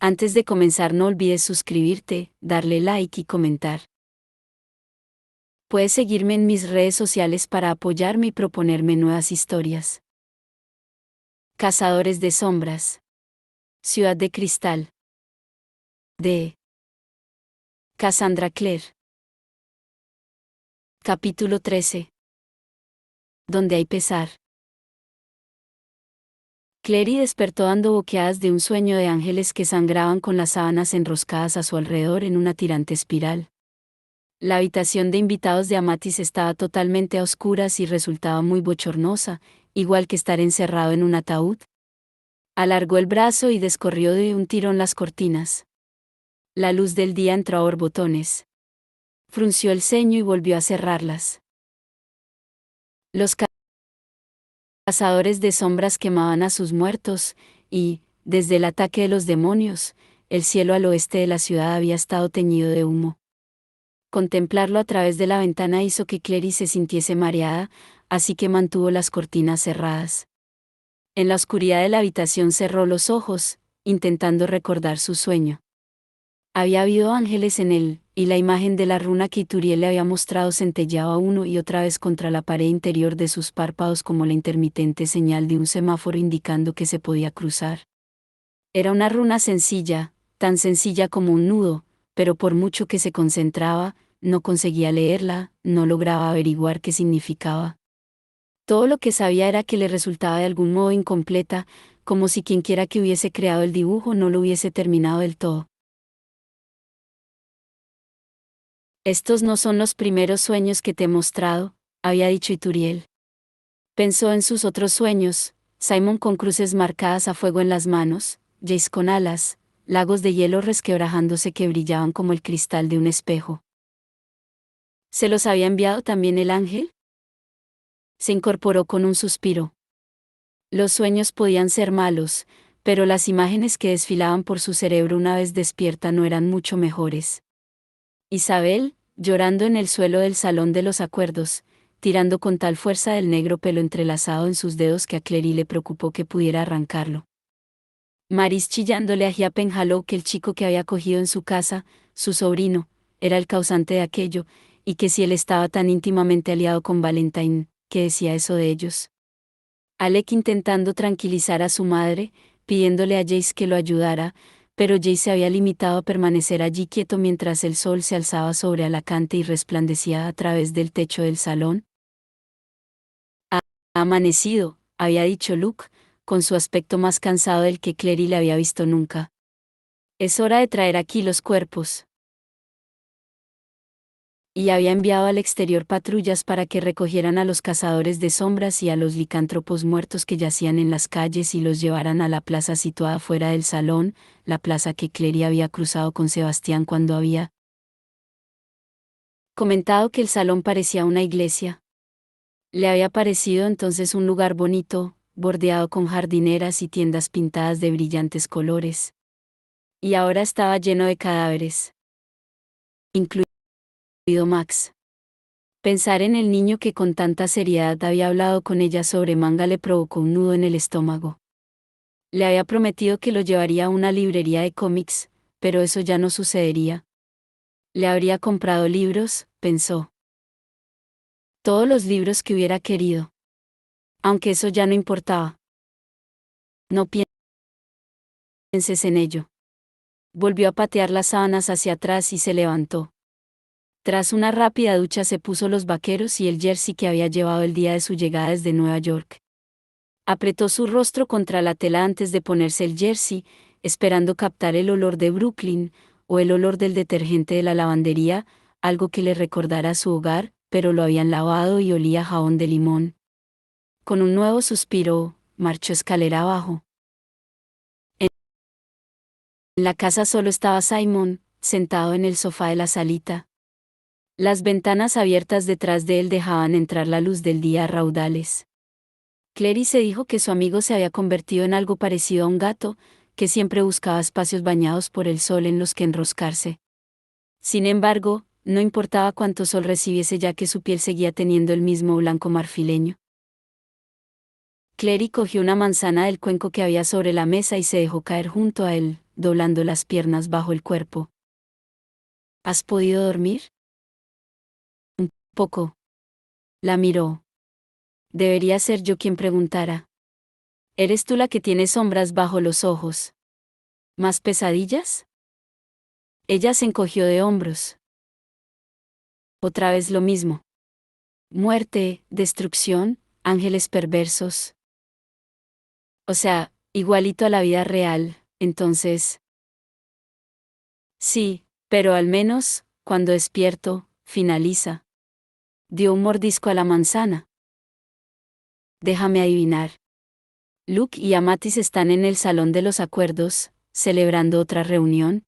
Antes de comenzar no olvides suscribirte, darle like y comentar. Puedes seguirme en mis redes sociales para apoyarme y proponerme nuevas historias. Cazadores de sombras. Ciudad de Cristal. De Cassandra Clare. Capítulo 13. Donde hay pesar. Clary despertó dando boqueadas de un sueño de ángeles que sangraban con las sábanas enroscadas a su alrededor en una tirante espiral. La habitación de invitados de Amatis estaba totalmente a oscuras y resultaba muy bochornosa, igual que estar encerrado en un ataúd. Alargó el brazo y descorrió de un tirón las cortinas. La luz del día entró a borbotones. Frunció el ceño y volvió a cerrarlas. Los cazadores de sombras quemaban a sus muertos, y, desde el ataque de los demonios, el cielo al oeste de la ciudad había estado teñido de humo. Contemplarlo a través de la ventana hizo que Clary se sintiese mareada, así que mantuvo las cortinas cerradas. En la oscuridad de la habitación cerró los ojos, intentando recordar su sueño. Había habido ángeles en él, y la imagen de la runa que Ituriel le había mostrado centelleaba una y otra vez contra la pared interior de sus párpados como la intermitente señal de un semáforo indicando que se podía cruzar. Era una runa sencilla, tan sencilla como un nudo, pero por mucho que se concentraba, no conseguía leerla, no lograba averiguar qué significaba. Todo lo que sabía era que le resultaba de algún modo incompleta, como si quienquiera que hubiese creado el dibujo no lo hubiese terminado del todo. Estos no son los primeros sueños que te he mostrado, había dicho Ituriel. Pensó en sus otros sueños, Simon con cruces marcadas a fuego en las manos, Jace con alas, lagos de hielo resquebrajándose que brillaban como el cristal de un espejo. ¿Se los había enviado también el ángel? Se incorporó con un suspiro. Los sueños podían ser malos, pero las imágenes que desfilaban por su cerebro una vez despierta no eran mucho mejores. Isabel, llorando en el suelo del salón de los acuerdos, tirando con tal fuerza del negro pelo entrelazado en sus dedos que a Clary le preocupó que pudiera arrancarlo. Maris chillándole a Gia Penhallow que el chico que había cogido en su casa, su sobrino, era el causante de aquello, y que si él estaba tan íntimamente aliado con Valentine, ¿qué decía eso de ellos? Alec intentando tranquilizar a su madre, pidiéndole a Jace que lo ayudara, pero Jace se había limitado a permanecer allí quieto mientras el sol se alzaba sobre Alacante y resplandecía a través del techo del salón. Ha amanecido, había dicho Luke, con su aspecto más cansado del que Clary le había visto nunca. Es hora de traer aquí los cuerpos. Y había enviado al exterior patrullas para que recogieran a los cazadores de sombras y a los licántropos muertos que yacían en las calles y los llevaran a la plaza situada fuera del salón, la plaza que Clary había cruzado con Sebastián cuando había comentado que el salón parecía una iglesia. Le había parecido entonces un lugar bonito, bordeado con jardineras y tiendas pintadas de brillantes colores. Y ahora estaba lleno de cadáveres, incluido Max. Pensar en el niño que con tanta seriedad había hablado con ella sobre manga le provocó un nudo en el estómago. Le había prometido que lo llevaría a una librería de cómics, pero eso ya no sucedería. Le habría comprado libros, pensó. Todos los libros que hubiera querido. Aunque eso ya no importaba. No pienses en ello. Volvió a patear las sábanas hacia atrás y se levantó. Tras una rápida ducha se puso los vaqueros y el jersey que había llevado el día de su llegada desde Nueva York. Apretó su rostro contra la tela antes de ponerse el jersey, esperando captar el olor de Brooklyn, o el olor del detergente de la lavandería, algo que le recordara su hogar, pero lo habían lavado y olía a jabón de limón. Con un nuevo suspiro, marchó escalera abajo. En la casa solo estaba Simon, sentado en el sofá de la salita. Las ventanas abiertas detrás de él dejaban entrar la luz del día a raudales. Clary se dijo que su amigo se había convertido en algo parecido a un gato, que siempre buscaba espacios bañados por el sol en los que enroscarse. Sin embargo, no importaba cuánto sol recibiese ya que su piel seguía teniendo el mismo blanco marfileño. Clary cogió una manzana del cuenco que había sobre la mesa y se dejó caer junto a él, doblando las piernas bajo el cuerpo. ¿Has podido dormir? Un poco. La miró. Debería ser yo quien preguntara. ¿Eres tú la que tiene sombras bajo los ojos? ¿Más pesadillas? Ella se encogió de hombros. Otra vez lo mismo. Muerte, destrucción, ángeles perversos. O sea, igualito a la vida real, entonces. Sí, pero al menos, cuando despierto, finaliza. Dio un mordisco a la manzana. Déjame adivinar. Luke y Amatis están en el salón de los acuerdos, celebrando otra reunión.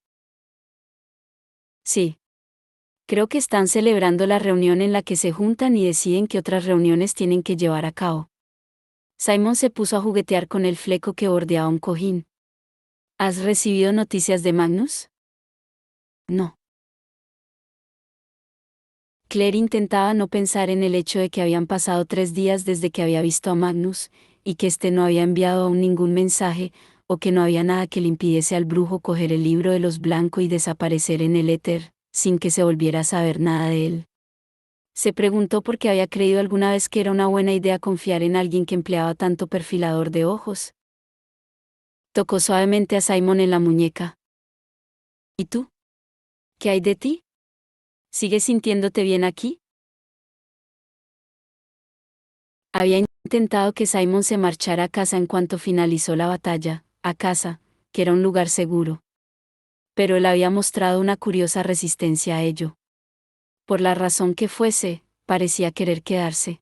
Sí. Creo que están celebrando la reunión en la que se juntan y deciden qué otras reuniones tienen que llevar a cabo. Simon se puso a juguetear con el fleco que bordeaba un cojín. ¿Has recibido noticias de Magnus? No. Claire intentaba no pensar en el hecho de que habían pasado 3 días desde que había visto a Magnus, y que éste no había enviado aún ningún mensaje, o que no había nada que le impidiese al brujo coger el libro de los blancos y desaparecer en el éter, sin que se volviera a saber nada de él. Se preguntó por qué había creído alguna vez que era una buena idea confiar en alguien que empleaba tanto perfilador de ojos. Tocó suavemente a Simon en la muñeca. ¿Y tú? ¿Qué hay de ti? ¿Sigues sintiéndote bien aquí? Había intentado que Simon se marchara a casa en cuanto finalizó la batalla, a casa, que era un lugar seguro. Pero él había mostrado una curiosa resistencia a ello. Por la razón que fuese, parecía querer quedarse.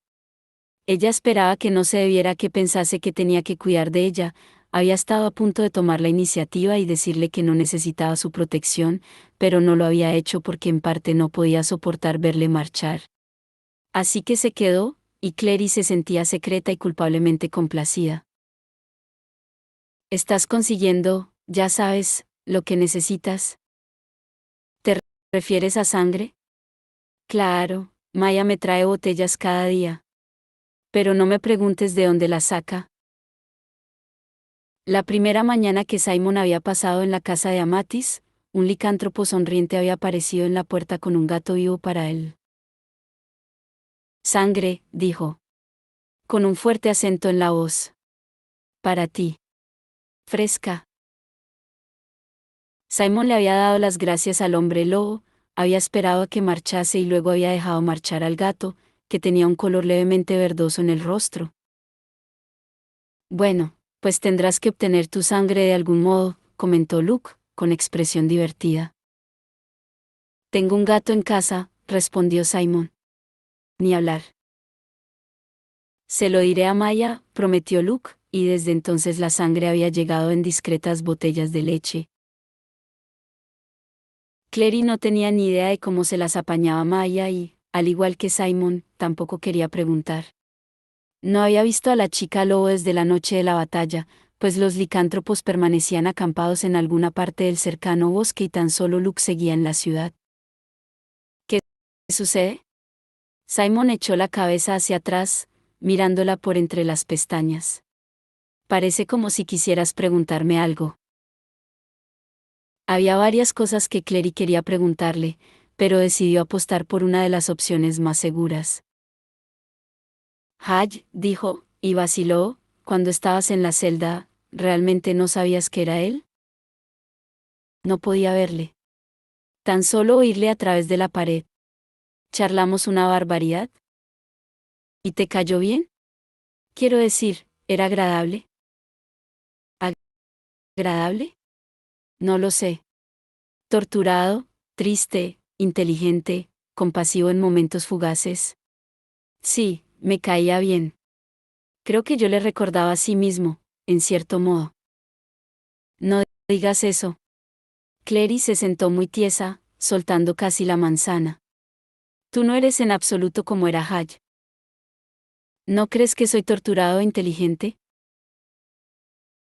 Ella esperaba que no se debiera que pensase que tenía que cuidar de ella, había estado a punto de tomar la iniciativa y decirle que no necesitaba su protección, pero no lo había hecho porque en parte no podía soportar verle marchar. Así que se quedó, y Clary se sentía secreta y culpablemente complacida. ¿Estás consiguiendo, ya sabes, lo que necesitas? ¿Te refieres a sangre? Claro, Maya me trae botellas cada día. Pero no me preguntes de dónde la saca. La primera mañana que Simon había pasado en la casa de Amatis, un licántropo sonriente había aparecido en la puerta con un gato vivo para él. Sangre, dijo. Con un fuerte acento en la voz. Para ti. Fresca. Simon le había dado las gracias al hombre lobo, había esperado a que marchase y luego había dejado marchar al gato, que tenía un color levemente verdoso en el rostro. Bueno, pues tendrás que obtener tu sangre de algún modo, comentó Luke, con expresión divertida. Tengo un gato en casa, respondió Simon. Ni hablar. Se lo diré a Maya, prometió Luke, y desde entonces la sangre había llegado en discretas botellas de leche. Clary no tenía ni idea de cómo se las apañaba Maya y, al igual que Simon, tampoco quería preguntar. No había visto a la chica lobo desde la noche de la batalla, pues los licántropos permanecían acampados en alguna parte del cercano bosque y tan solo Luke seguía en la ciudad. ¿Qué sucede? Simon echó la cabeza hacia atrás, mirándola por entre las pestañas. Parece como si quisieras preguntarme algo. Había varias cosas que Clary quería preguntarle, pero decidió apostar por una de las opciones más seguras. Haj, dijo, y vaciló, cuando estabas en la celda, ¿realmente no sabías que era él? No podía verle. Tan solo oírle a través de la pared. ¿Charlamos una barbaridad? ¿Y te cayó bien? Quiero decir, ¿era agradable? ¿Agradable? No lo sé. Torturado, triste, inteligente, compasivo en momentos fugaces. Sí, me caía bien. Creo que yo le recordaba a sí mismo, en cierto modo. No digas eso. Clary se sentó muy tiesa, soltando casi la manzana. Tú no eres en absoluto como era Haj. ¿No crees que soy torturado e inteligente?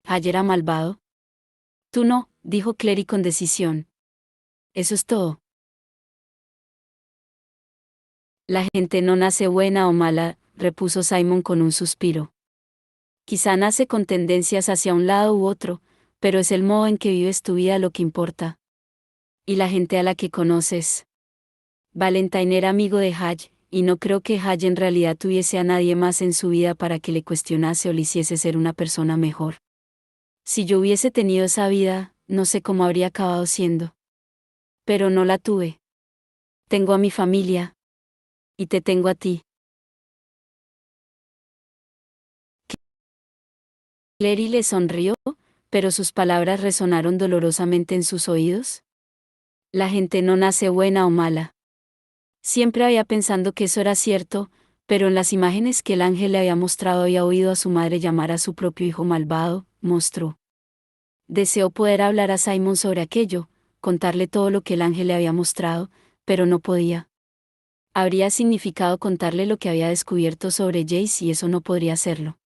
Haj era malvado. Tú no, dijo Clary con decisión. Eso es todo. La gente no nace buena o mala, repuso Simon con un suspiro. Quizá nace con tendencias hacia un lado u otro, pero es el modo en que vives tu vida lo que importa. Y la gente a la que conoces. Valentine era amigo de Haj, y no creo que Haj en realidad tuviese a nadie más en su vida para que le cuestionase o le hiciese ser una persona mejor. Si yo hubiese tenido esa vida, no sé cómo habría acabado siendo. Pero no la tuve. Tengo a mi familia. Y te tengo a ti. Clary le sonrió, pero sus palabras resonaron dolorosamente en sus oídos. La gente no nace buena o mala. Siempre había pensado que eso era cierto, pero en las imágenes que el ángel le había mostrado había oído a su madre llamar a su propio hijo malvado, monstruo. Deseó poder hablar a Simon sobre aquello, contarle todo lo que el ángel le había mostrado, pero no podía. Habría significado contarle lo que había descubierto sobre Jace y eso no podría hacerlo.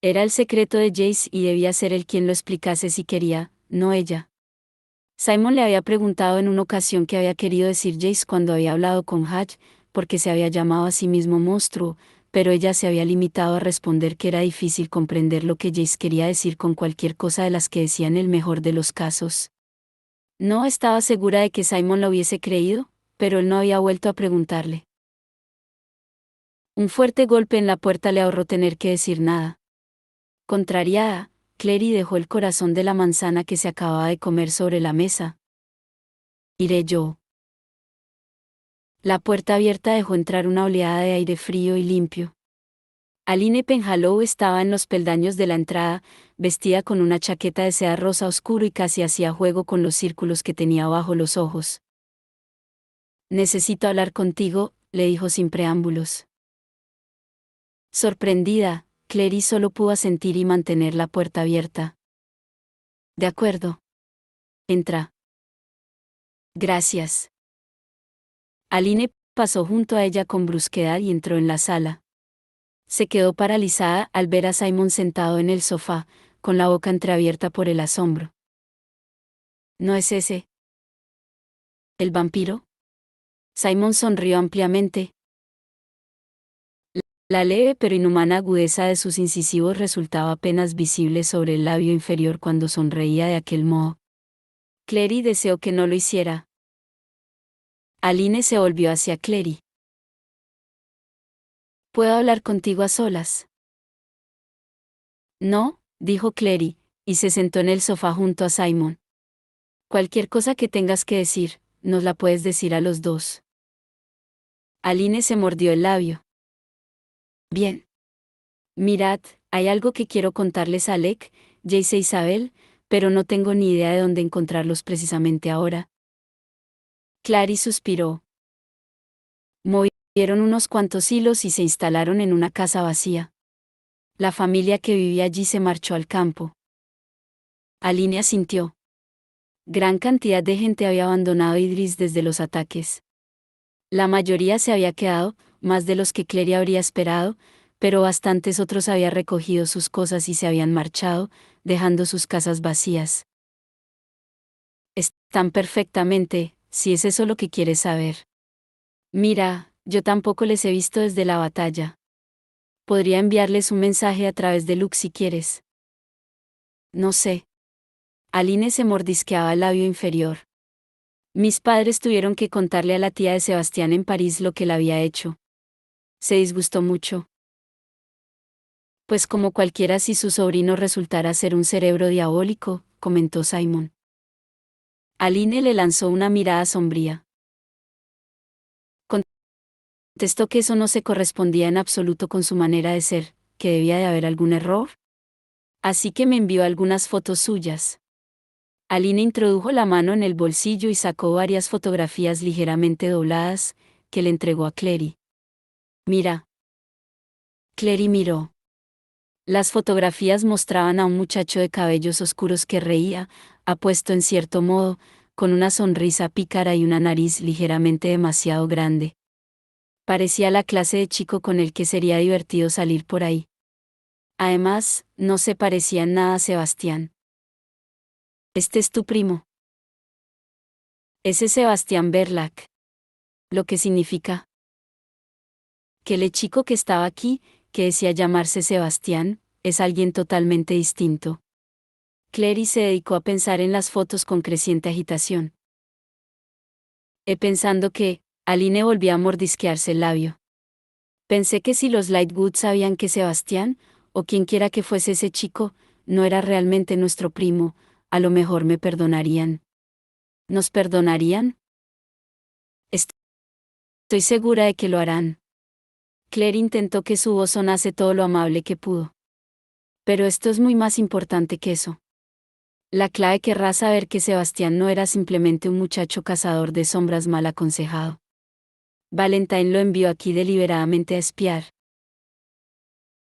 Era el secreto de Jace y debía ser él quien lo explicase si quería, no ella. Simon le había preguntado en una ocasión qué había querido decir Jace cuando había hablado con Haj, porque se había llamado a sí mismo monstruo, pero ella se había limitado a responder que era difícil comprender lo que Jace quería decir con cualquier cosa de las que decía en el mejor de los casos. No estaba segura de que Simon lo hubiese creído, pero él no había vuelto a preguntarle. Un fuerte golpe en la puerta le ahorró tener que decir nada. Contrariada, Clary dejó el corazón de la manzana que se acababa de comer sobre la mesa. Iré yo. La puerta abierta dejó entrar una oleada de aire frío y limpio. Aline Penhallow estaba en los peldaños de la entrada, vestida con una chaqueta de seda rosa oscuro y casi hacía juego con los círculos que tenía bajo los ojos. Necesito hablar contigo, le dijo sin preámbulos. Sorprendida, Clary solo pudo asentir y mantener la puerta abierta. De acuerdo. Entra. Gracias. Aline pasó junto a ella con brusquedad y entró en la sala. Se quedó paralizada al ver a Simon sentado en el sofá, con la boca entreabierta por el asombro. ¿No es ese el vampiro? Simon sonrió ampliamente. La leve pero inhumana agudeza de sus incisivos resultaba apenas visible sobre el labio inferior cuando sonreía de aquel modo. Clary deseó que no lo hiciera. Aline se volvió hacia Clary. ¿Puedo hablar contigo a solas? No, dijo Clary, y se sentó en el sofá junto a Simon. Cualquier cosa que tengas que decir, nos la puedes decir a los dos. Aline se mordió el labio. Bien. Mirad, hay algo que quiero contarles a Alec, Jace e Isabel, pero no tengo ni idea de dónde encontrarlos precisamente ahora. Clary suspiró. Movieron unos cuantos hilos y se instalaron en una casa vacía. La familia que vivía allí se marchó al campo. Aline asintió. Gran cantidad de gente había abandonado Idris desde los ataques. La mayoría se había quedado, más de los que Clary habría esperado, pero bastantes otros habían recogido sus cosas y se habían marchado, dejando sus casas vacías. Están perfectamente, si es eso lo que quieres saber. Mira, yo tampoco les he visto desde la batalla. Podría enviarles un mensaje a través de Luke si quieres. No sé. Aline se mordisqueaba el labio inferior. Mis padres tuvieron que contarle a la tía de Sebastián en París lo que le había hecho. Se disgustó mucho. Pues como cualquiera si su sobrino resultara ser un cerebro diabólico, comentó Simon. Aline le lanzó una mirada sombría. Contestó que eso no se correspondía en absoluto con su manera de ser, que debía de haber algún error. Así que me envió algunas fotos suyas. Aline introdujo la mano en el bolsillo y sacó varias fotografías ligeramente dobladas, que le entregó a Clary. Mira. Clary miró. Las fotografías mostraban a un muchacho de cabellos oscuros que reía, apuesto en cierto modo, con una sonrisa pícara y una nariz ligeramente demasiado grande. Parecía la clase de chico con el que sería divertido salir por ahí. Además, no se parecía en nada a Sebastián. Este es tu primo. Ese es Sebastián Verlac. Lo que significa que el chico que estaba aquí, que decía llamarse Sebastián, es alguien totalmente distinto. Clary se dedicó a pensar en las fotos con creciente agitación. Pensando que, Aline volvía a mordisquearse el labio. Pensé que si los Lightwood sabían que Sebastián, o quienquiera que fuese ese chico, no era realmente nuestro primo, a lo mejor me perdonarían. ¿Nos perdonarían? Estoy segura de que lo harán. Claire intentó que su voz sonase todo lo amable que pudo. Pero esto es muy más importante que eso. La clave querrá saber que Sebastián no era simplemente un muchacho cazador de sombras mal aconsejado. Valentine lo envió aquí deliberadamente a espiar.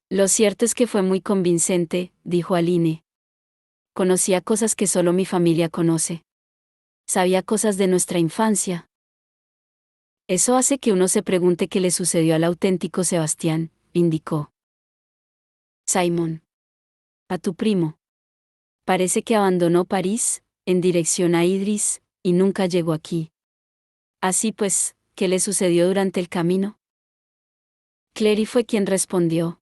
Lo cierto es que fue muy convincente, dijo Aline. Conocía cosas que solo mi familia conoce. Sabía cosas de nuestra infancia. Eso hace que uno se pregunte qué le sucedió al auténtico Sebastián, indicó Simon. A tu primo. Parece que abandonó París, en dirección a Idris, y nunca llegó aquí. Así pues, ¿qué le sucedió durante el camino? Clary fue quien respondió.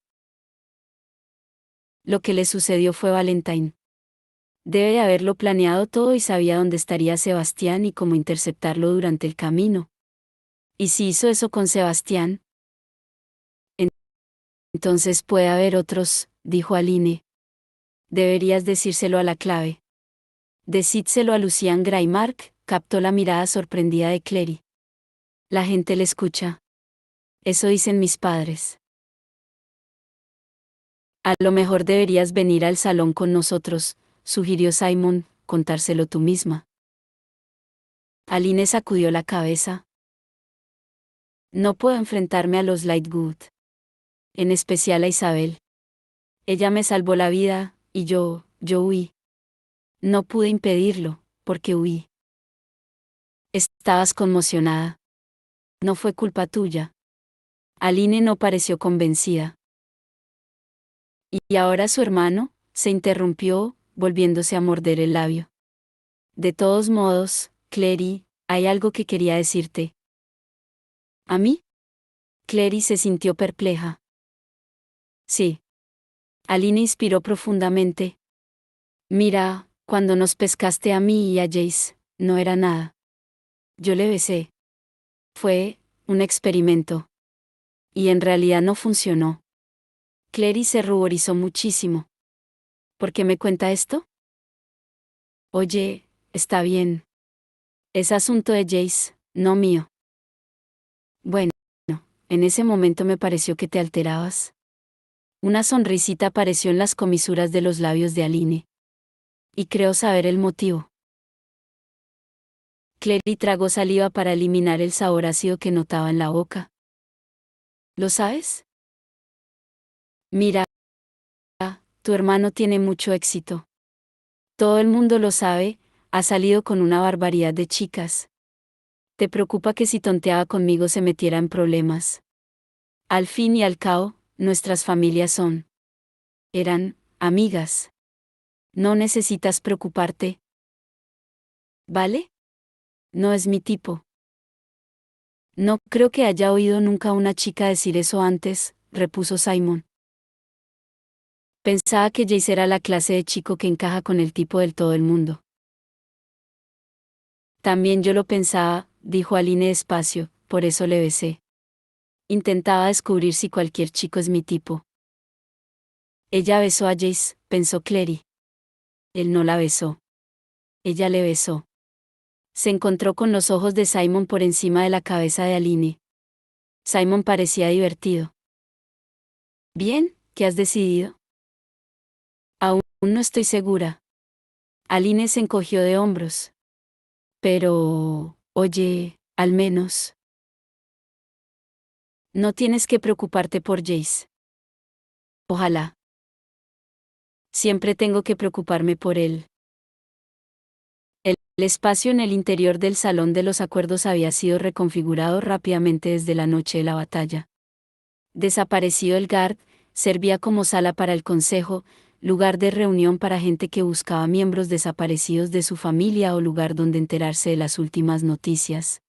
Lo que le sucedió fue Valentine. Debe de haberlo planeado todo y sabía dónde estaría Sebastián y cómo interceptarlo durante el camino. ¿Y si hizo eso con Sebastián? Entonces puede haber otros, dijo Aline. Deberías decírselo a la clave. Decídselo a Lucian Graymark, captó la mirada sorprendida de Clary. La gente le escucha. Eso dicen mis padres. A lo mejor deberías venir al salón con nosotros, sugirió Simon, contárselo tú misma. Aline sacudió la cabeza. No puedo enfrentarme a los Lightwood. En especial a Isabel. Ella me salvó la vida, y yo huí. No pude impedirlo, porque huí. Estabas conmocionada. No fue culpa tuya. Aline no pareció convencida. Y ahora su hermano, se interrumpió, volviéndose a morder el labio. De todos modos, Clary, hay algo que quería decirte. ¿A mí? Clary se sintió perpleja. Sí. Aline inspiró profundamente. Mira, cuando nos pescaste a mí y a Jace, no era nada. Yo le besé. Fue un experimento. Y en realidad no funcionó. Clary se ruborizó muchísimo. ¿Por qué me cuenta esto? Oye, está bien. Es asunto de Jace, no mío. Bueno, en ese momento me pareció que te alterabas. Una sonrisita apareció en las comisuras de los labios de Aline. Y creo saber el motivo. Clary tragó saliva para eliminar el sabor ácido que notaba en la boca. ¿Lo sabes? Mira, tu hermano tiene mucho éxito. Todo el mundo lo sabe, ha salido con una barbaridad de chicas. ¿Te preocupa que si tonteaba conmigo se metiera en problemas? Al fin y al cabo, nuestras familias eran amigas. No necesitas preocuparte. ¿Vale? No es mi tipo. No creo que haya oído nunca a una chica decir eso antes, repuso Simon. Pensaba que Jace era la clase de chico que encaja con el tipo del todo el mundo. También yo lo pensaba, dijo Aline despacio, por eso le besé. Intentaba descubrir si cualquier chico es mi tipo. Ella besó a Jace, pensó Clary. Él no la besó. Ella le besó. Se encontró con los ojos de Simon por encima de la cabeza de Aline. Simon parecía divertido. Bien, ¿qué has decidido? Aún no estoy segura. Aline se encogió de hombros. Pero, oye, al menos. No tienes que preocuparte por Jace. Ojalá. Siempre tengo que preocuparme por él. El espacio en el interior del salón de los acuerdos había sido reconfigurado rápidamente desde la noche de la batalla. Desaparecido el guard, servía como sala para el consejo, lugar de reunión para gente que buscaba miembros desaparecidos de su familia o lugar donde enterarse de las últimas noticias.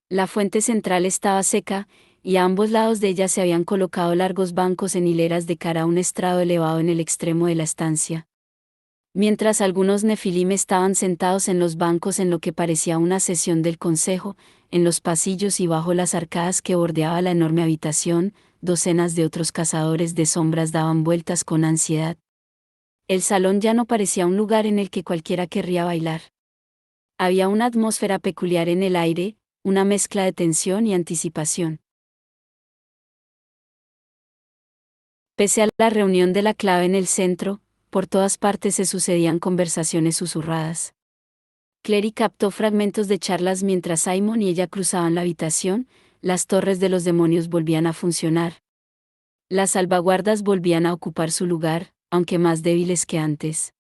La fuente central estaba seca, y a ambos lados de ella se habían colocado largos bancos en hileras de cara a un estrado elevado en el extremo de la estancia. Mientras algunos nefilim estaban sentados en los bancos en lo que parecía una sesión del consejo, en los pasillos y bajo las arcadas que bordeaba la enorme habitación, docenas de otros cazadores de sombras daban vueltas con ansiedad. El salón ya no parecía un lugar en el que cualquiera querría bailar. Había una atmósfera peculiar en el aire, una mezcla de tensión y anticipación. Pese a la reunión de la clave en el centro, por todas partes se sucedían conversaciones susurradas. Clary captó fragmentos de charlas mientras Simon y ella cruzaban la habitación, las torres de los demonios volvían a funcionar. Las salvaguardas volvían a ocupar su lugar, aunque más débiles que antes.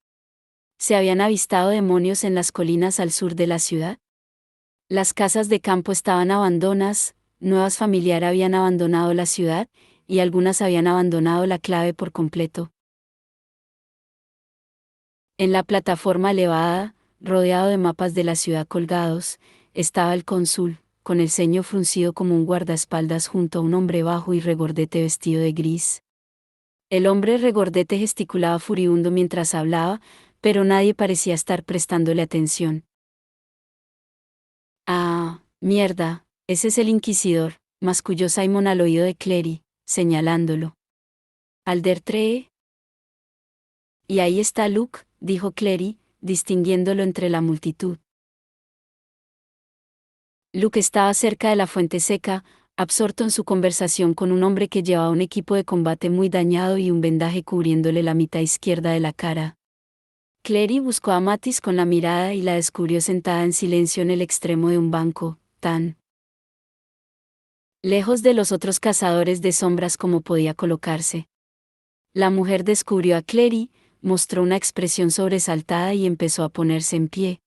¿Se habían avistado demonios en las colinas al sur de la ciudad? Las casas de campo estaban abandonadas, nuevas familiares habían abandonado la ciudad, y algunas habían abandonado la clave por completo. En la plataforma elevada, rodeado de mapas de la ciudad colgados, estaba el cónsul, con el ceño fruncido como un guardaespaldas junto a un hombre bajo y regordete vestido de gris. El hombre regordete gesticulaba furibundo mientras hablaba, pero nadie parecía estar prestándole atención. Ah, mierda, ese es el inquisidor, masculló Simon al oído de Clary, señalándolo. Alder Tree. Y ahí está Luke, dijo Clary, distinguiéndolo entre la multitud. Luke estaba cerca de la fuente seca, absorto en su conversación con un hombre que llevaba un equipo de combate muy dañado y un vendaje cubriéndole la mitad izquierda de la cara. Clary buscó a Mattis con la mirada y la descubrió sentada en silencio en el extremo de un banco, tan lejos de los otros cazadores de sombras como podía colocarse. La mujer descubrió a Clary, mostró una expresión sobresaltada y empezó a ponerse en pie.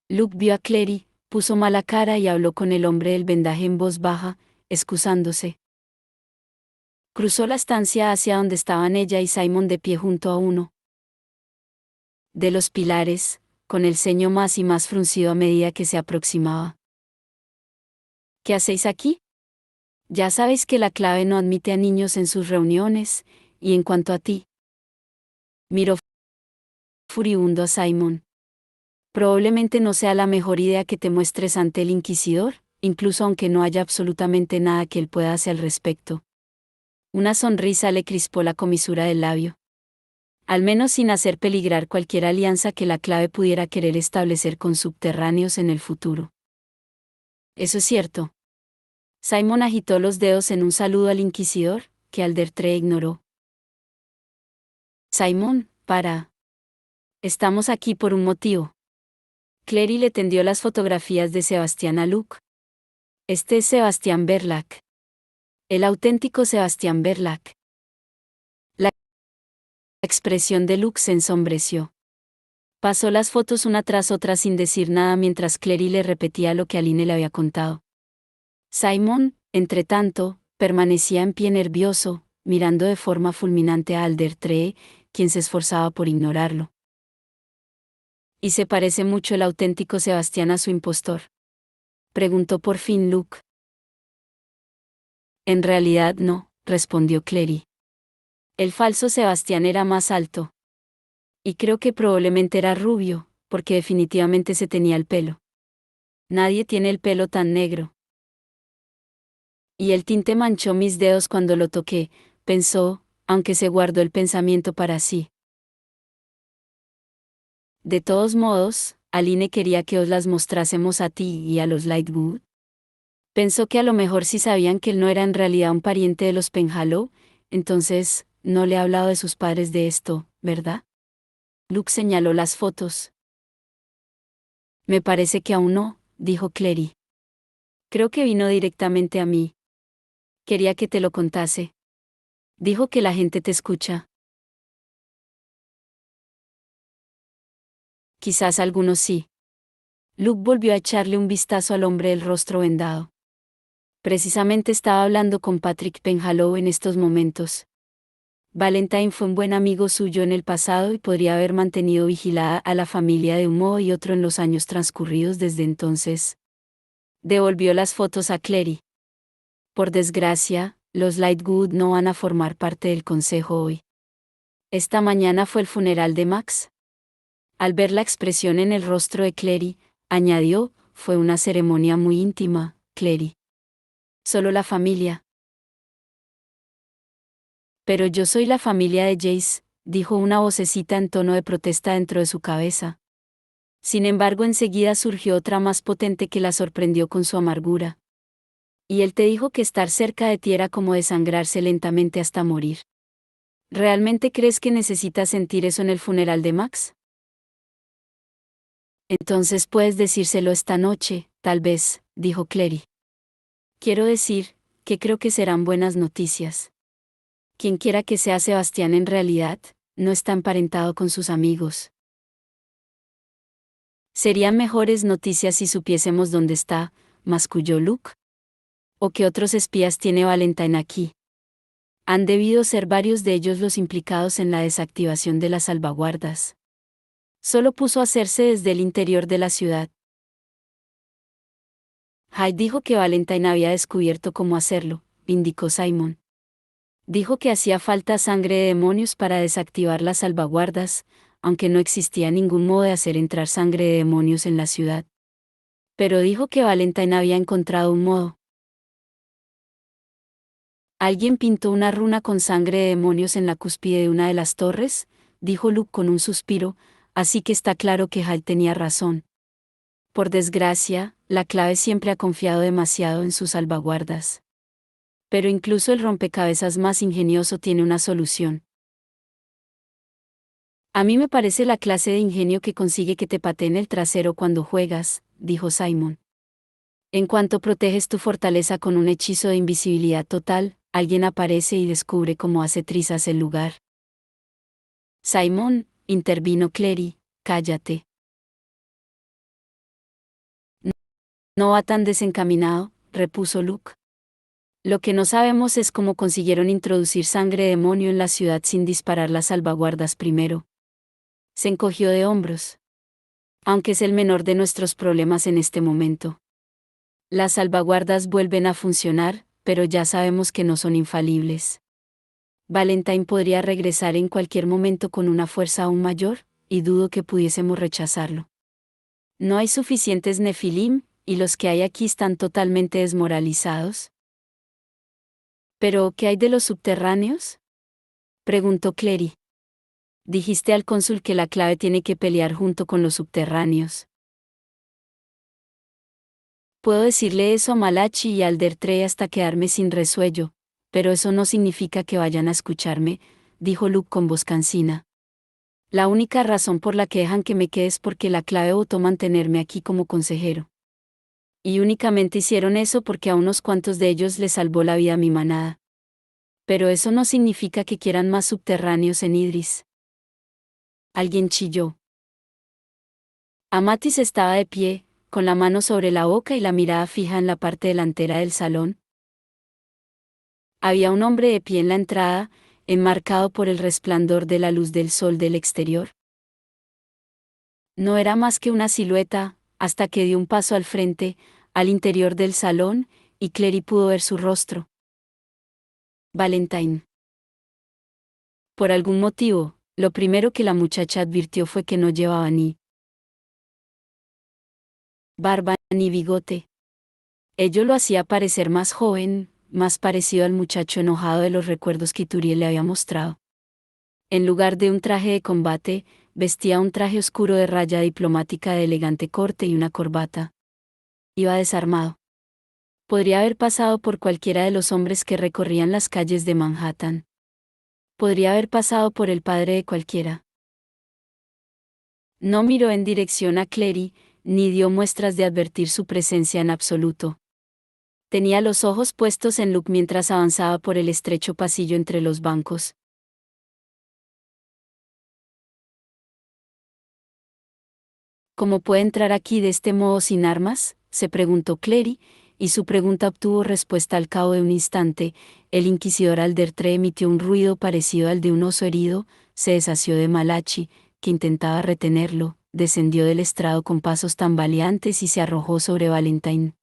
Luke vio a Clary, puso mala cara y habló con el hombre del vendaje en voz baja, excusándose. Cruzó la estancia hacia donde estaban ella y Simon de pie junto a uno de los pilares, con el ceño más y más fruncido a medida que se aproximaba. ¿Qué hacéis aquí? Ya sabéis que la clave no admite a niños en sus reuniones, y en cuanto a ti. Miró furibundo a Simon. Probablemente no sea la mejor idea que te muestres ante el inquisidor, incluso aunque no haya absolutamente nada que él pueda hacer al respecto. Una sonrisa le crispó la comisura del labio. Al menos sin hacer peligrar cualquier alianza que la clave pudiera querer establecer con subterráneos en el futuro. Eso es cierto. Simon agitó los dedos en un saludo al inquisidor, que Aldertre ignoró. Simon, para. Estamos aquí por un motivo. Clary le tendió las fotografías de Sebastián a Luke. Este es Sebastián Verlac. El auténtico Sebastián Verlac. La expresión de Luke se ensombreció. Pasó las fotos una tras otra sin decir nada mientras Clary le repetía lo que Aline le había contado. Simon, entretanto, permanecía en pie nervioso, mirando de forma fulminante a Aldertre, quien se esforzaba por ignorarlo. ¿Y se parece mucho el auténtico Sebastián a su impostor?, preguntó por fin Luke. En realidad no, respondió Clary. El falso Sebastián era más alto. Y creo que probablemente era rubio, porque definitivamente se tenía el pelo. Nadie tiene el pelo tan negro. Y el tinte manchó mis dedos cuando lo toqué, pensó, aunque se guardó el pensamiento para sí. De todos modos, Aline quería que os las mostrásemos a ti y a los Lightwood. Pensó que a lo mejor si sabían que él no era en realidad un pariente de los Penhallow, entonces, no le ha hablado de sus padres de esto, ¿verdad? Luke señaló las fotos. Me parece que aún no, dijo Clary. Creo que vino directamente a mí. Quería que te lo contase. Dijo que la gente te escucha. Quizás algunos sí. Luke volvió a echarle un vistazo al hombre del rostro vendado. Precisamente estaba hablando con Patrick Penhallow en estos momentos. Valentine fue un buen amigo suyo en el pasado y podría haber mantenido vigilada a la familia de un modo y otro en los años transcurridos desde entonces. Devolvió las fotos a Clary. Por desgracia, los Lightwood no van a formar parte del consejo hoy. Esta mañana fue el funeral de Max. Al ver la expresión en el rostro de Clary, añadió, fue una ceremonia muy íntima, Clary. Solo la familia. Pero yo soy la familia de Jace, dijo una vocecita en tono de protesta dentro de su cabeza. Sin embargo, enseguida surgió otra más potente que la sorprendió con su amargura. Y él te dijo que estar cerca de ti era como desangrarse lentamente hasta morir. ¿Realmente crees que necesitas sentir eso en el funeral de Max? Entonces puedes decírselo esta noche, tal vez, dijo Clary. Quiero decir, que creo que serán buenas noticias. Quienquiera que sea Sebastián en realidad, no está emparentado con sus amigos. Serían mejores noticias si supiésemos dónde está, masculló Luke. ¿O qué otros espías tiene Valentine aquí? Han debido ser varios de ellos los implicados en la desactivación de las salvaguardas. Solo puso a hacerse desde el interior de la ciudad. Hyde dijo que Valentine había descubierto cómo hacerlo, indicó Simon. Dijo que hacía falta sangre de demonios para desactivar las salvaguardas, aunque no existía ningún modo de hacer entrar sangre de demonios en la ciudad. Pero dijo que Valentine había encontrado un modo. ¿Alguien pintó una runa con sangre de demonios en la cúspide de una de las torres?, dijo Luke con un suspiro, así que está claro que Hal tenía razón. Por desgracia, la clave siempre ha confiado demasiado en sus salvaguardas. Pero incluso el rompecabezas más ingenioso tiene una solución. A mí me parece la clase de ingenio que consigue que te pateen el trasero cuando juegas, dijo Simon. En cuanto proteges tu fortaleza con un hechizo de invisibilidad total, alguien aparece y descubre cómo hace trizas el lugar. Simon, intervino Clary, cállate. No va tan desencaminado, repuso Luke. Lo que no sabemos es cómo consiguieron introducir sangre demonio en la ciudad sin disparar las salvaguardas primero. Se encogió de hombros. Aunque es el menor de nuestros problemas en este momento. Las salvaguardas vuelven a funcionar, pero ya sabemos que no son infalibles. Valentine podría regresar en cualquier momento con una fuerza aún mayor, y dudo que pudiésemos rechazarlo. No hay suficientes Nefilim, y los que hay aquí están totalmente desmoralizados. ¿Pero qué hay de los subterráneos?, preguntó Clary. Dijiste al cónsul que la clave tiene que pelear junto con los subterráneos. Puedo decirle eso a Malachi y a Aldertree hasta quedarme sin resuello, pero eso no significa que vayan a escucharme, dijo Luke con voz cansina. La única razón por la que dejan que me quede es porque la clave votó mantenerme aquí como consejero. Y únicamente hicieron eso porque a unos cuantos de ellos les salvó la vida mi manada. Pero eso no significa que quieran más subterráneos en Idris. Alguien chilló. Amatis estaba de pie, con la mano sobre la boca y la mirada fija en la parte delantera del salón. Había un hombre de pie en la entrada, enmarcado por el resplandor de la luz del sol del exterior. No era más que una silueta, hasta que dio un paso al frente, al interior del salón, y Clary pudo ver su rostro. Valentine. Por algún motivo, lo primero que la muchacha advirtió fue que no llevaba ni barba ni bigote. Ello lo hacía parecer más joven, más parecido al muchacho enojado de los recuerdos que Turiel le había mostrado. En lugar de un traje de combate, vestía un traje oscuro de raya diplomática de elegante corte y una corbata. Iba desarmado. Podría haber pasado por cualquiera de los hombres que recorrían las calles de Manhattan. Podría haber pasado por el padre de cualquiera. No miró en dirección a Clary, ni dio muestras de advertir su presencia en absoluto. Tenía los ojos puestos en Luke mientras avanzaba por el estrecho pasillo entre los bancos. ¿Cómo puede entrar aquí de este modo sin armas?, se preguntó Clary, y su pregunta obtuvo respuesta al cabo de un instante. El inquisidor Aldertree emitió un ruido parecido al de un oso herido, se desasió de Malachi, que intentaba retenerlo, descendió del estrado con pasos tambaleantes y se arrojó sobre Valentine.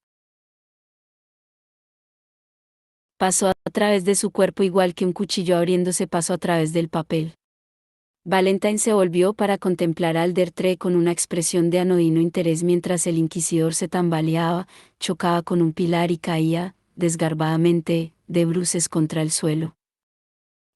Pasó a través de su cuerpo igual que un cuchillo abriéndose paso a través del papel. Valentine se volvió para contemplar a Aldertre con una expresión de anodino interés mientras el inquisidor se tambaleaba, chocaba con un pilar y caía, desgarbadamente, de bruces contra el suelo.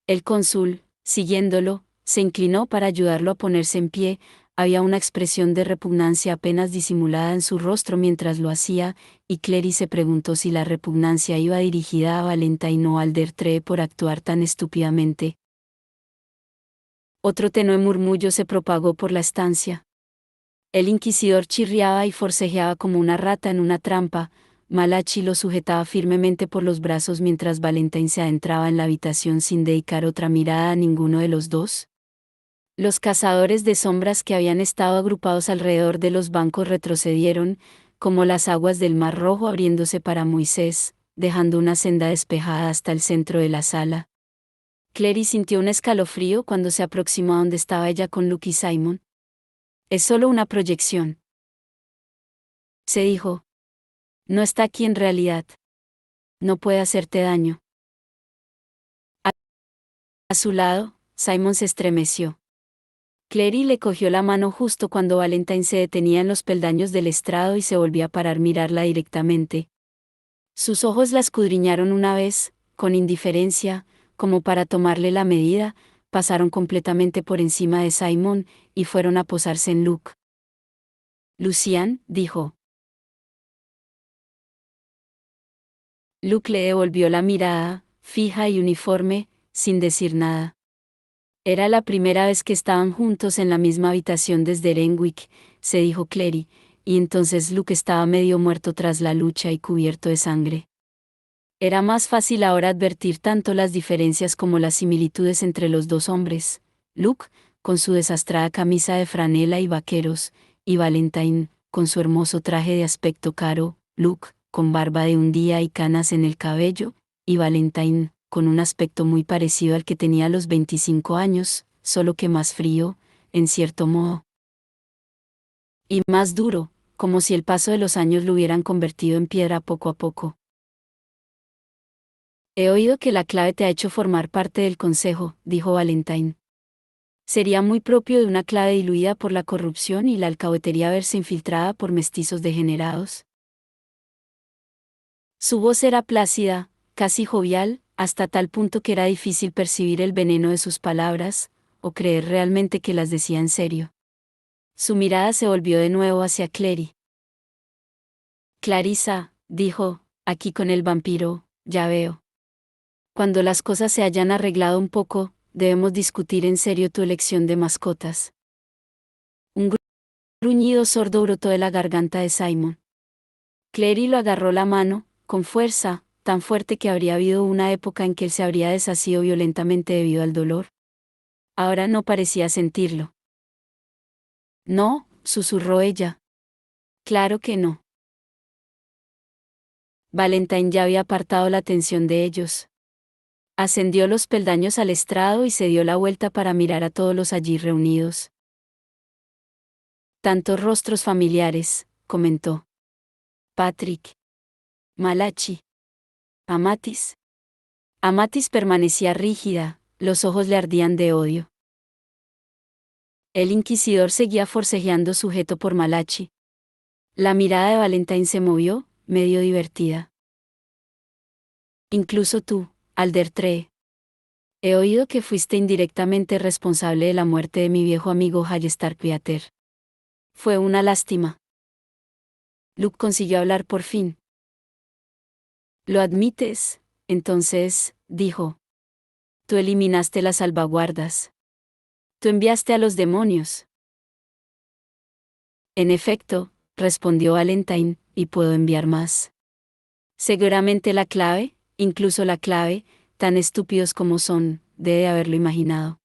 El cónsul, siguiéndolo, se inclinó para ayudarlo a ponerse en pie. Había una expresión de repugnancia apenas disimulada en su rostro mientras lo hacía, y Clery se preguntó si la repugnancia iba dirigida a Valentine o a Aldertre por actuar tan estúpidamente. Otro tenue murmullo se propagó por la estancia. El inquisidor chirriaba y forcejeaba como una rata en una trampa. Malachi lo sujetaba firmemente por los brazos mientras Valentine se adentraba en la habitación sin dedicar otra mirada a ninguno de los dos. Los cazadores de sombras que habían estado agrupados alrededor de los bancos retrocedieron, como las aguas del Mar Rojo abriéndose para Moisés, dejando una senda despejada hasta el centro de la sala. Clery sintió un escalofrío cuando se aproximó a donde estaba ella con Luke y Simon. Es solo una proyección, se dijo. No está aquí en realidad. No puede hacerte daño. A su lado, Simon se estremeció. Clery le cogió la mano justo cuando Valentine se detenía en los peldaños del estrado y se volvió a parar mirarla directamente. Sus ojos la escudriñaron una vez, con indiferencia, como para tomarle la medida, pasaron completamente por encima de Simon, y fueron a posarse en Luke. Lucian, dijo. Luke le devolvió la mirada, fija y uniforme, sin decir nada. Era la primera vez que estaban juntos en la misma habitación desde Renwick, se dijo Clery, y entonces Luke estaba medio muerto tras la lucha y cubierto de sangre. Era más fácil ahora advertir tanto las diferencias como las similitudes entre los dos hombres. Luke, con su desastrada camisa de franela y vaqueros, y Valentine, con su hermoso traje de aspecto caro. Luke, con barba de un día y canas en el cabello, y Valentine, con un aspecto muy parecido al que tenía a los 25 años, solo que más frío, en cierto modo. Y más duro, como si el paso de los años lo hubieran convertido en piedra poco a poco. He oído que la clave te ha hecho formar parte del consejo, dijo Valentine. Sería muy propio de una clave diluida por la corrupción y la alcahuetería verse infiltrada por mestizos degenerados. Su voz era plácida, casi jovial, hasta tal punto que era difícil percibir el veneno de sus palabras, o creer realmente que las decía en serio. Su mirada se volvió de nuevo hacia Clery. Clarissa, dijo, aquí con el vampiro, ya veo. Cuando las cosas se hayan arreglado un poco, debemos discutir en serio tu elección de mascotas. Un gruñido sordo brotó de la garganta de Simon. Clery lo agarró la mano, con fuerza, tan fuerte que habría habido una época en que él se habría desasido violentamente debido al dolor. Ahora no parecía sentirlo. No, susurró ella. Claro que no. Valentine ya había apartado la atención de ellos. Ascendió los peldaños al estrado y se dio la vuelta para mirar a todos los allí reunidos. Tantos rostros familiares, comentó. Patrick. Malachi. Amatis. Amatis permanecía rígida, los ojos le ardían de odio. El inquisidor seguía forcejeando sujeto por Malachi. La mirada de Valentine se movió, medio divertida. Incluso tú, Aldertre. He oído que fuiste indirectamente responsable de la muerte de mi viejo amigo Hall Starkweather. Fue una lástima. Luke consiguió hablar por fin. ¿Lo admites? Entonces, dijo. Tú eliminaste las salvaguardas. Tú enviaste a los demonios. En efecto, respondió Valentine, y puedo enviar más. Seguramente la clave, incluso la clave, tan estúpidos como son, debe haberlo imaginado.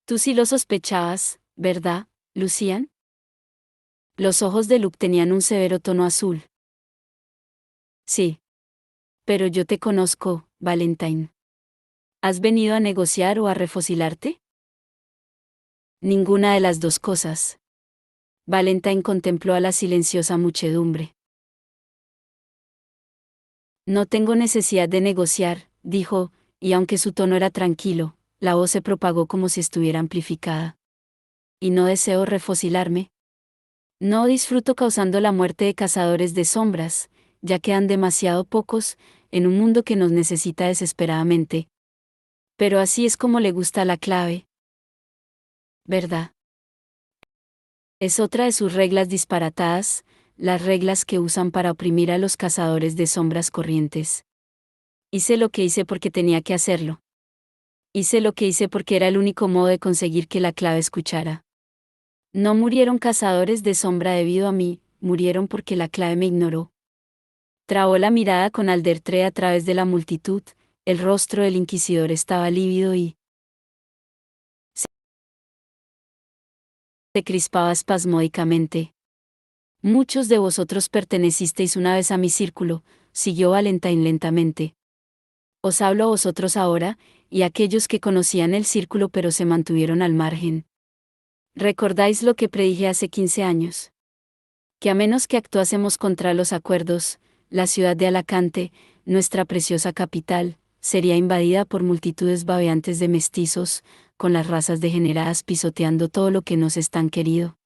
Tú sí lo sospechabas, ¿verdad, Lucian? Los ojos de Luke tenían un severo tono azul. Sí. Pero yo te conozco, Valentine. ¿Has venido a negociar o a refocilarte? Ninguna de las dos cosas. Valentine contempló a la silenciosa muchedumbre. No tengo necesidad de negociar, dijo, y aunque su tono era tranquilo, La voz se propagó como si estuviera amplificada. ¿Y no deseo refocilarme? No disfruto causando la muerte de cazadores de sombras, ya quedan demasiado pocos, en un mundo que nos necesita desesperadamente. Pero así es como le gusta la clave. ¿Verdad? Es otra de sus reglas disparatadas, las reglas que usan para oprimir a los cazadores de sombras corrientes. Hice lo que hice porque tenía que hacerlo. Hice lo que hice porque era el único modo de conseguir que la clave escuchara. No murieron cazadores de sombra debido a mí, murieron porque la clave me ignoró. Trabó la mirada con Aldertre a través de la multitud, el rostro del inquisidor estaba lívido y se crispaba espasmódicamente. Muchos de vosotros pertenecisteis una vez a mi círculo, siguió Valentine lentamente. Os hablo a vosotros ahora, y a aquellos que conocían el círculo pero se mantuvieron al margen. ¿Recordáis lo que predije hace 15 años? Que a menos que actuásemos contra los acuerdos, la ciudad de Alacante, nuestra preciosa capital, sería invadida por multitudes babeantes de mestizos, con las razas degeneradas pisoteando todo lo que nos es tan querido.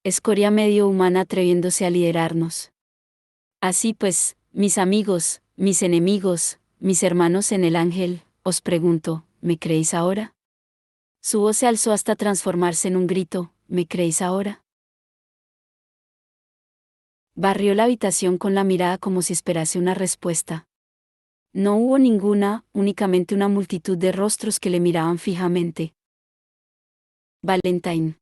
Escoria medio humana atreviéndose a liderarnos. Así pues, mis amigos, mis enemigos, mis hermanos en el ángel, os pregunto, ¿me creéis ahora? Su voz se alzó hasta transformarse en un grito, ¿me creéis ahora? Barrió la habitación con la mirada como si esperase una respuesta. No hubo ninguna, únicamente una multitud de rostros que le miraban fijamente. Valentine.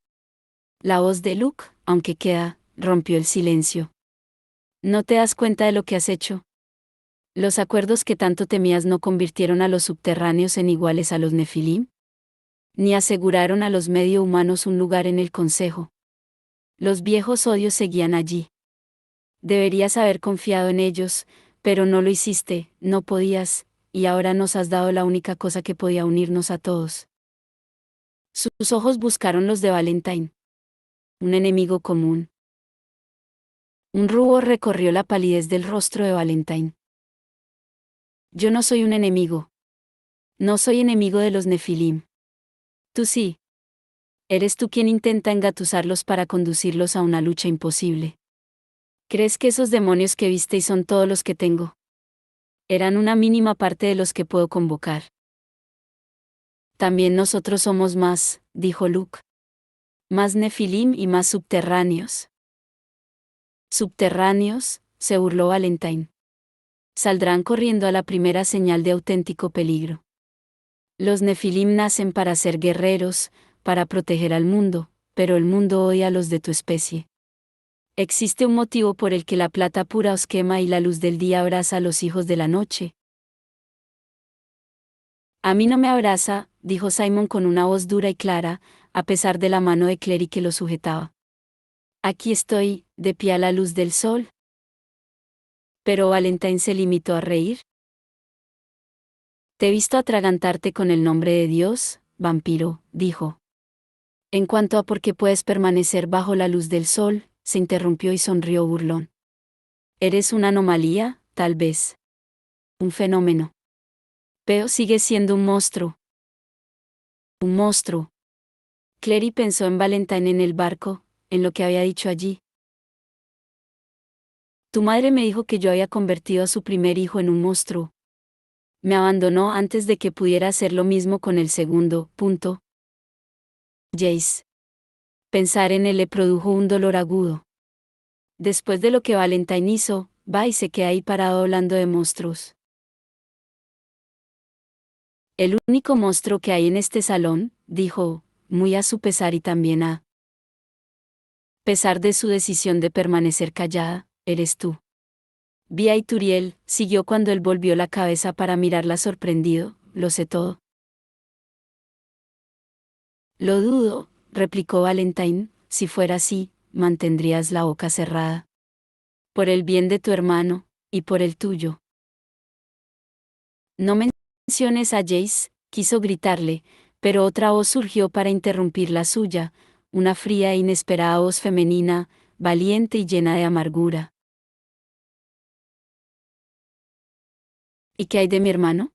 La voz de Luke, aunque queda, rompió el silencio. ¿No te das cuenta de lo que has hecho? ¿Los acuerdos que tanto temías no convirtieron a los subterráneos en iguales a los Nefilim? Ni aseguraron a los medio humanos un lugar en el consejo. Los viejos odios seguían allí. Deberías haber confiado en ellos, pero no lo hiciste, no podías, y ahora nos has dado la única cosa que podía unirnos a todos. Sus ojos buscaron los de Valentine. Un enemigo común. Un rubor recorrió la palidez del rostro de Valentine. Yo no soy un enemigo. No soy enemigo de los Nefilim. Tú sí. Eres tú quien intenta engatusarlos para conducirlos a una lucha imposible. ¿Crees que esos demonios que visteis son todos los que tengo? Eran una mínima parte de los que puedo convocar. También nosotros somos más, dijo Luke. Más Nefilim y más subterráneos. ¿Subterráneos?, se burló Valentine. Saldrán corriendo a la primera señal de auténtico peligro. Los Nefilim nacen para ser guerreros, para proteger al mundo, pero el mundo odia a los de tu especie. Existe un motivo por el que la plata pura os quema y la luz del día abraza a los hijos de la noche. A mí no me abraza, dijo Simon con una voz dura y clara, a pesar de la mano de Clary que lo sujetaba. Aquí estoy, de pie a la luz del sol. Pero Valentine se limitó a reír. Te he visto atragantarte con el nombre de Dios, vampiro, dijo. En cuanto a por qué puedes permanecer bajo la luz del sol, se interrumpió y sonrió burlón. Eres una anomalía, tal vez. Un fenómeno. Pero sigues siendo un monstruo. Un monstruo. Clary pensó en Valentine en el barco, en lo que había dicho allí. Tu madre me dijo que yo había convertido a su primer hijo en un monstruo. Me abandonó antes de que pudiera hacer lo mismo con el segundo, punto. Jace. Pensar en él le produjo un dolor agudo. Después de lo que Valentine hizo, va y se queda ahí parado hablando de monstruos. El único monstruo que hay en este salón, dijo, muy a su pesar y también a pesar de su decisión de permanecer callada, eres tú. Via y Turiel, siguió cuando él volvió la cabeza para mirarla sorprendido, lo sé todo. Lo dudo, replicó Valentine, si fuera así, mantendrías la boca cerrada. Por el bien de tu hermano, y por el tuyo. No menciones a Jace, quiso gritarle, pero otra voz surgió para interrumpir la suya, una fría e inesperada voz femenina, valiente y llena de amargura. ¿Y qué hay de mi hermano?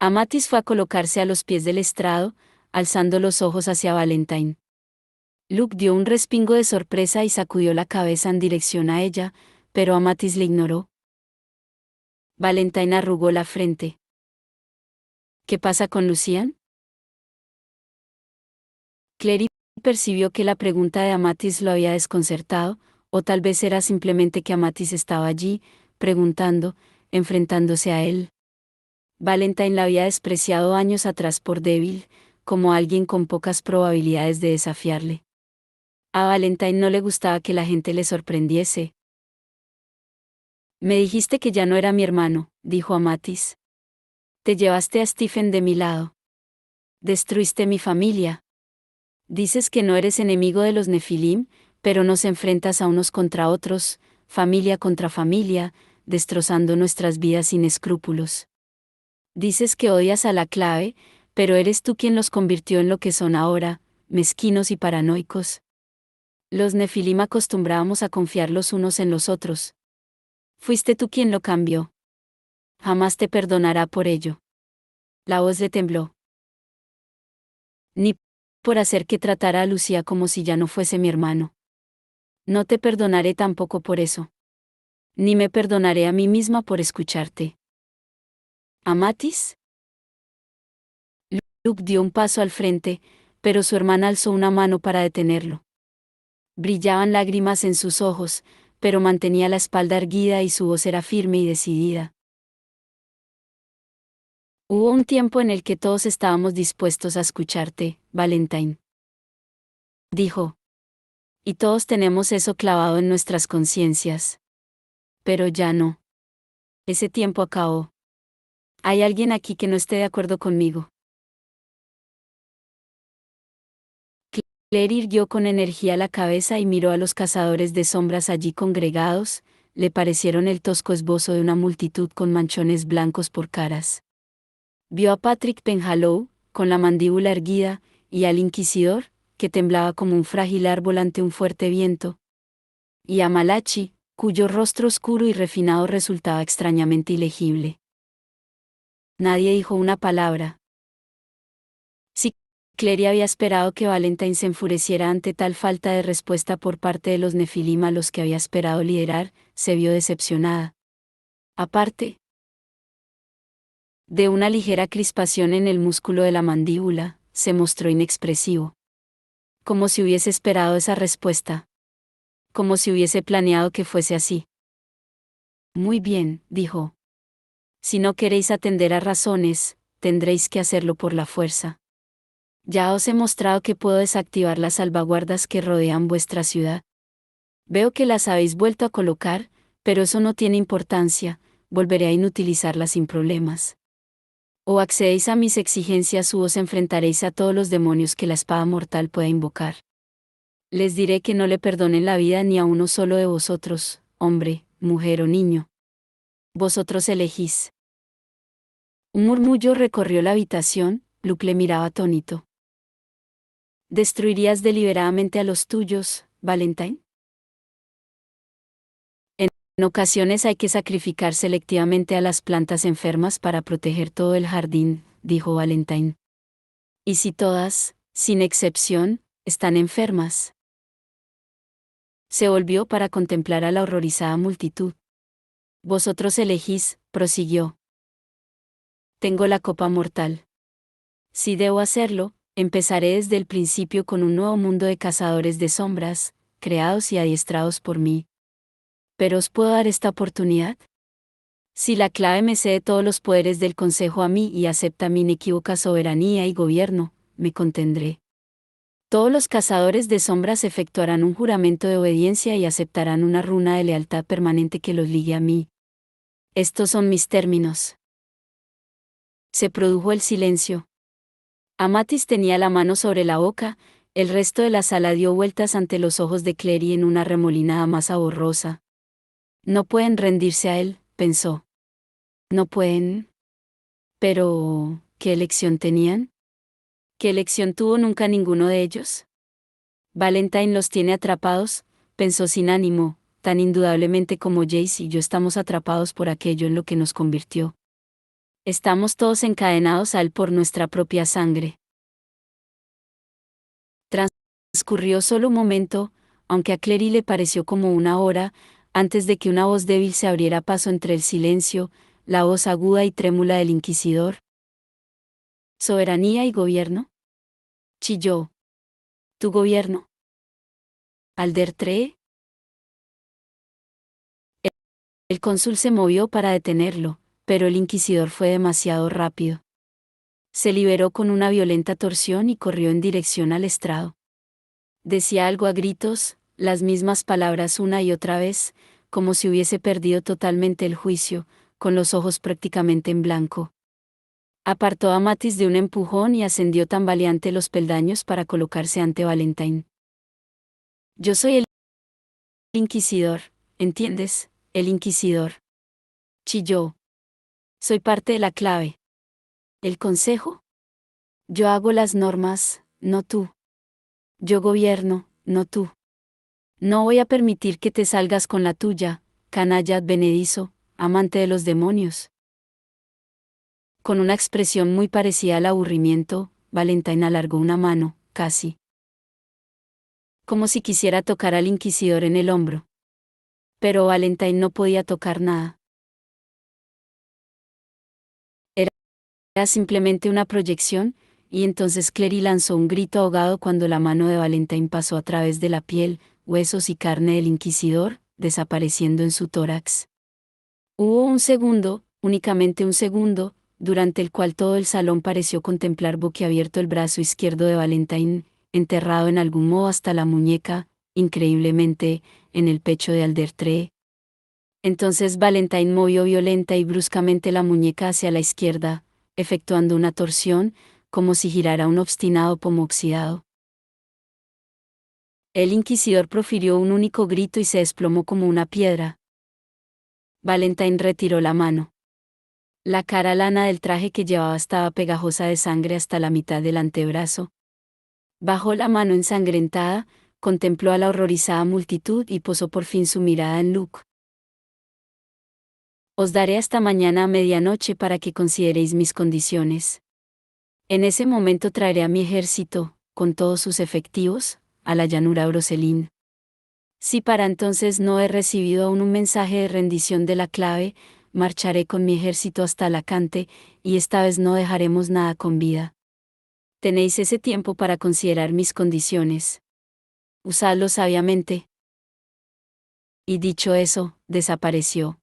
Amatis fue a colocarse a los pies del estrado, alzando los ojos hacia Valentine. Luke dio un respingo de sorpresa y sacudió la cabeza en dirección a ella, pero Amatis le ignoró. Valentine arrugó la frente. ¿Qué pasa con Lucian? Clary percibió que la pregunta de Amatis lo había desconcertado, o tal vez era simplemente que Amatis estaba allí, preguntando, enfrentándose a él. Valentine la había despreciado años atrás por débil, como alguien con pocas probabilidades de desafiarle. A Valentine no le gustaba que la gente le sorprendiese. Me dijiste que ya no era mi hermano, dijo Amatis. Te llevaste a Stephen de mi lado. Destruiste mi familia. Dices que no eres enemigo de los Nefilim, pero nos enfrentas a unos contra otros, familia contra familia, destrozando nuestras vidas sin escrúpulos. Dices que odias a la clave, pero eres tú quien los convirtió en lo que son ahora, mezquinos y paranoicos. Los Nefilim acostumbrábamos a confiar los unos en los otros. Fuiste tú quien lo cambió. Jamás te perdonará por ello. La voz le tembló. Ni por hacer que tratara a Lucía como si ya no fuese mi hermano. No te perdonaré tampoco por eso. Ni me perdonaré a mí misma por escucharte. ¿Amatis? Luke dio un paso al frente, pero su hermana alzó una mano para detenerlo. Brillaban lágrimas en sus ojos, pero mantenía la espalda erguida y su voz era firme y decidida. Hubo un tiempo en el que todos estábamos dispuestos a escucharte, Valentine. Dijo. Y todos tenemos eso clavado en nuestras conciencias. Pero ya no. Ese tiempo acabó. ¿Hay alguien aquí que no esté de acuerdo conmigo? Claire irguió con energía la cabeza y miró a los cazadores de sombras allí congregados, le parecieron el tosco esbozo de una multitud con manchones blancos por caras. Vio a Patrick Penhallow, con la mandíbula erguida, y al inquisidor, que temblaba como un frágil árbol ante un fuerte viento. Y a Malachi, cuyo rostro oscuro y refinado resultaba extrañamente ilegible. Nadie dijo una palabra. Si Clary había esperado que Valentine se enfureciera ante tal falta de respuesta por parte de los Nefilim a los que había esperado liderar, se vio decepcionada. Aparte de una ligera crispación en el músculo de la mandíbula, se mostró inexpresivo. Como si hubiese esperado esa respuesta. Como si hubiese planeado que fuese así. Muy bien, dijo. Si no queréis atender a razones, tendréis que hacerlo por la fuerza. Ya os he mostrado que puedo desactivar las salvaguardas que rodean vuestra ciudad. Veo que las habéis vuelto a colocar, pero eso no tiene importancia, volveré a inutilizarlas sin problemas. O accedéis a mis exigencias o os enfrentaréis a todos los demonios que la espada mortal pueda invocar. Les diré que no le perdonen la vida ni a uno solo de vosotros, hombre, mujer o niño. Vosotros elegís. Un murmullo recorrió la habitación, Luke le miraba atónito. ¿Destruirías deliberadamente a los tuyos, Valentine? En ocasiones hay que sacrificar selectivamente a las plantas enfermas para proteger todo el jardín, dijo Valentine. ¿Y si todas, sin excepción, están enfermas? Se volvió para contemplar a la horrorizada multitud. Vosotros elegís, prosiguió. Tengo la copa mortal. Si debo hacerlo, empezaré desde el principio con un nuevo mundo de cazadores de sombras, creados y adiestrados por mí. ¿Pero os puedo dar esta oportunidad? Si la clave me cede todos los poderes del Consejo a mí y acepta mi inequívoca soberanía y gobierno, me contendré. Todos los cazadores de sombras efectuarán un juramento de obediencia y aceptarán una runa de lealtad permanente que los ligue a mí. Estos son mis términos. Se produjo el silencio. Amatis tenía la mano sobre la boca, el resto de la sala dio vueltas ante los ojos de Clary en una remolinada masa borrosa. No pueden rendirse a él, pensó. No pueden. Pero, ¿qué elección tenían? ¿Qué elección tuvo nunca ninguno de ellos? Valentine los tiene atrapados, pensó sin ánimo, tan indudablemente como Jace y yo estamos atrapados por aquello en lo que nos convirtió. Estamos todos encadenados a él por nuestra propia sangre. Transcurrió solo un momento, aunque a Clary le pareció como una hora, antes de que una voz débil se abriera paso entre el silencio, la voz aguda y trémula del inquisidor. ¿Soberanía y gobierno? Chilló. ¿Tu gobierno? ¿Alder Tree? El cónsul se movió para detenerlo, pero el inquisidor fue demasiado rápido. Se liberó con una violenta torsión y corrió en dirección al estrado. Decía algo a gritos, las mismas palabras una y otra vez, como si hubiese perdido totalmente el juicio, con los ojos prácticamente en blanco. Apartó a Matis de un empujón y ascendió tambaleante los peldaños para colocarse ante Valentine. Yo soy el inquisidor, ¿entiendes? El inquisidor. Chilló. Soy parte de la clave. ¿El consejo? Yo hago las normas, no tú. Yo gobierno, no tú. No voy a permitir que te salgas con la tuya, canalla advenedizo, amante de los demonios. Con una expresión muy parecida al aburrimiento, Valentine alargó una mano, casi como si quisiera tocar al inquisidor en el hombro. Pero Valentine no podía tocar nada. Era simplemente una proyección, y entonces Clary lanzó un grito ahogado cuando la mano de Valentine pasó a través de la piel, huesos y carne del inquisidor, desapareciendo en su tórax. Hubo un segundo, únicamente un segundo, durante el cual todo el salón pareció contemplar boquiabierto el brazo izquierdo de Valentine, enterrado en algún modo hasta la muñeca, increíblemente, en el pecho de Alder Tree. Entonces Valentine movió violenta y bruscamente la muñeca hacia la izquierda, efectuando una torsión, como si girara un obstinado pomo oxidado. El inquisidor profirió un único grito y se desplomó como una piedra. Valentine retiró la mano. La cara lana del traje que llevaba estaba pegajosa de sangre hasta la mitad del antebrazo. Bajó la mano ensangrentada, contempló a la horrorizada multitud y posó por fin su mirada en Luke. Os daré hasta mañana a medianoche para que consideréis mis condiciones. En ese momento traeré a mi ejército, con todos sus efectivos, a la llanura Broselín. Si para entonces no he recibido aún un mensaje de rendición de la clave, marcharé con mi ejército hasta Alacante, y esta vez no dejaremos nada con vida. Tenéis ese tiempo para considerar mis condiciones. Usadlo sabiamente. Y dicho eso, desapareció.